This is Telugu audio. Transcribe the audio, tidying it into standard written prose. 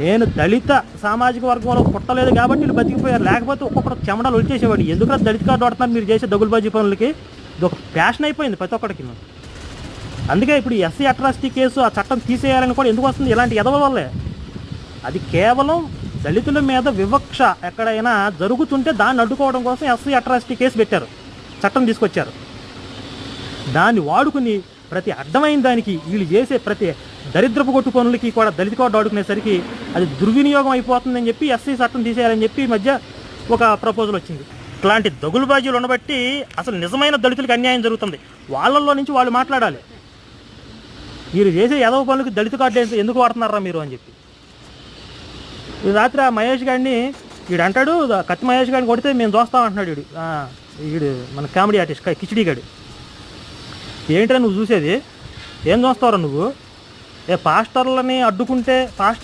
నేను దళిత సామాజిక వర్గంలో పుట్టలేదు కాబట్టి వీళ్ళు బతికిపోయారు, లేకపోతే ఒక్కొక్కరు చెమటలు వచ్చేసేవాడు. ఎందుకంటే దళిత కార్డు వాడుతున్నారు మీరు చేసే దగులుబాజీ పనులకి, ఇది ఒక ప్యాషన్ అయిపోయింది ప్రతి ఒక్కడికి. అందుకే ఇప్పుడు ఎస్సీ అట్రాసిటీ కేసు ఆ చట్టం తీసేయాలని కూడా ఎందుకు వస్తుంది, ఇలాంటి ఎదవ వల్లే. అది కేవలం దళితుల మీద వివక్ష ఎక్కడైనా జరుగుతుంటే దాన్ని అడ్డుకోవడం కోసం ఎస్సీ అట్రాసిటీ కేసు పెట్టారు, చట్టం తీసుకొచ్చారు. దాన్ని వాడుకుని ప్రతి అడ్డమైన దానికి వీళ్ళు చేసే ప్రతి దరిద్రపు కొట్టు పనులకి కూడా దళిత కార్డు వాడుకునేసరికి అది దుర్వినియోగం అయిపోతుందని చెప్పి ఎస్సీ చట్టం తీసేయాలని చెప్పి ఈ మధ్య ఒక ప్రపోజల్ వచ్చింది. ఇట్లాంటి దగులుబాజీలు ఉండబట్టి అసలు నిజమైన దళితులకు అన్యాయం జరుగుతుంది. వాళ్ళల్లో నుంచి వాళ్ళు మాట్లాడాలి, మీరు చేసే ఎదవ పనులకి దళిత కార్డు ఎందుకు వాడుతున్నారా మీరు అని చెప్పి. ఈ రాత్రి ఆ మహేష్ గారిని వీడు అంటాడు, కత్తి మహేష్ గారిని కొడితే మేము చూస్తాం అంటున్నాడు వీడు మన కామెడీ ఆర్టిస్ట్ కిచిడీ గాడు. ఏంట్రా నువ్వు చూసేది, ఏం చూస్తావురా నువ్వు? పాస్టర్లని అడ్డుకుంటే పాస్టర్